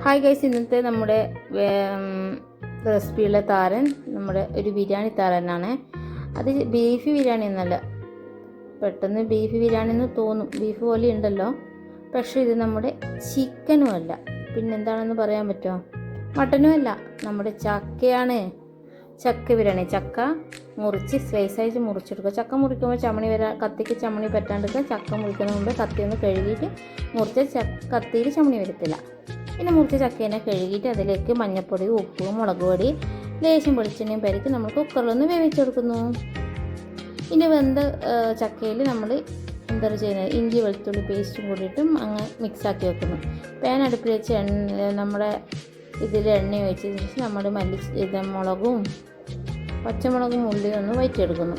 Hi guys, ഇന്നത്തെ നമ്മുടെ റെസിപ്പിയുള്ള താരൻ നമ്മുടെ ഒരു ബിരിയാണി താരനാണ്. അത് ബീഫ് ബിരിയാണി എന്നല്ല, പെട്ടെന്ന് ബീഫ് ബിരിയാണി എന്ന് തോന്നും, ബീഫ് പോലെ ഉണ്ടല്ലോ. പക്ഷേ ഇത് നമ്മുടെ ചിക്കനും അല്ല, പിന്നെന്താണെന്ന് പറയാൻ പറ്റുമോ? മട്ടനും അല്ല, നമ്മുടെ ചക്കയാണ്. ചക്ക ബിരിയാണി. ചക്ക മുറിച്ച് സ്ലൈസായിട്ട് മുറിച്ചെടുക്കുക. ചക്ക മുറിക്കുമ്പോൾ കത്തിക്ക് ചമ്മണി പറ്റാണ്ടിരിക്കുക. ചക്ക മുറിക്കുന്ന മുമ്പ് കത്തി ഒന്ന് കഴുകിയിട്ട് മുറിച്ച കത്തിയിൽ ചമ്മണി വരത്തില്ല. പിന്നെ മുറിച്ച ചക്കേനെ കഴുകിയിട്ട് അതിലേക്ക് മഞ്ഞൾപ്പൊടി, ഉപ്പ്, മുളക് പൊടി, ലേശം വെളിച്ചെണ്ണയും പരിക്ക് നമ്മൾ കുക്കറിലൊന്ന് വേവിച്ചെടുക്കുന്നു. ഇനി വെന്ത ചക്കയിൽ നമ്മൾ എന്താണ് ചെയ്യുന്നത്? ഇഞ്ചി വെളുത്തുള്ളി പേസ്റ്റും കൂടിയിട്ടും അങ്ങ് മിക്സാക്കി വെക്കുന്നു. പാൻ അടുപ്പിൽ വെച്ച് നമ്മുടെ ഇതിൽ എണ്ണ ഒഴിച്ചതിന് ശേഷം നമ്മൾ മുളകും പച്ചമുളകും ഉള്ളിയും ഒന്ന് വഴറ്റിയെടുക്കുന്നു.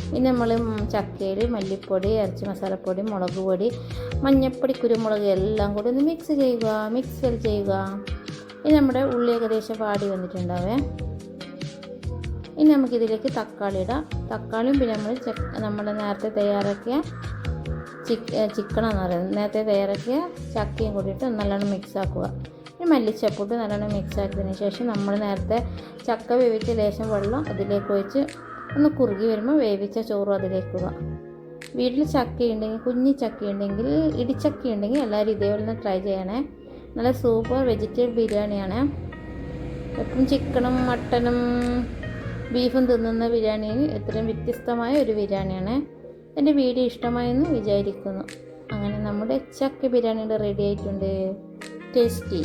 ഇനി നമ്മൾ ചക്കയിൽ മല്ലിപ്പൊടി, ഇറച്ചി മസാലപ്പൊടി, മുളക് പൊടി, മഞ്ഞൾപ്പൊടി, കുരുമുളക് എല്ലാം കൂടി ഒന്ന് മിക്സ് ചെയ്യുക. ഇനി നമ്മുടെ ഉള്ളി ഏകദേശം വാടി വന്നിട്ടുണ്ടാവേ. ഇനി നമുക്കിതിലേക്ക് തക്കാളി ഇടാം. തക്കാളിയും പിന്നെ നമ്മൾ നേരത്തെ തയ്യാറാക്കിയ ചിക്കനെന്ന് പറയുന്നത്, നേരത്തെ തയ്യാറാക്കിയ ചക്കയും കൂടിയിട്ട് നല്ലോണം മിക്സാക്കുക. ഇനി മല്ലിച്ചപ്പിട്ട് നല്ലോണം മിക്സാക്കിയതിന് ശേഷം നമ്മൾ നേരത്തെ ചക്ക വേവിച്ച ലേശം വെള്ളം അതിലേക്ക് ഒഴിച്ച് ഒന്ന് കുറുകി വരുമ്പോൾ വേവിച്ച ചോറും അതിലേക്ക് ഇടുക. വീട്ടിൽ ചക്കയുണ്ടെങ്കിൽ, കുഞ്ഞി ചക്കയുണ്ടെങ്കിൽ, ഇടിച്ചക്കയുണ്ടെങ്കിൽ എല്ലാവരും ഇതേപോലെ ഒന്ന് ട്രൈ ചെയ്യണേ. നല്ല സൂപ്പർ വെജിറ്റബിൾ ബിരിയാണിയാണ്. എപ്പോഴും ചിക്കനും മട്ടനും ബീഫും തിന്നുന്ന ബിരിയാണി ഇത്രയും വ്യത്യസ്തമായ ഒരു ബിരിയാണിയാണ്. എൻ്റെ വീഡിയോ ഇഷ്ടമായെന്ന് വിചാരിക്കുന്നു. അങ്ങനെ നമ്മുടെ ചക്ക ബിരിയാണിയുടെ റെഡി ആയിട്ടുണ്ട്. ടേസ്റ്റി.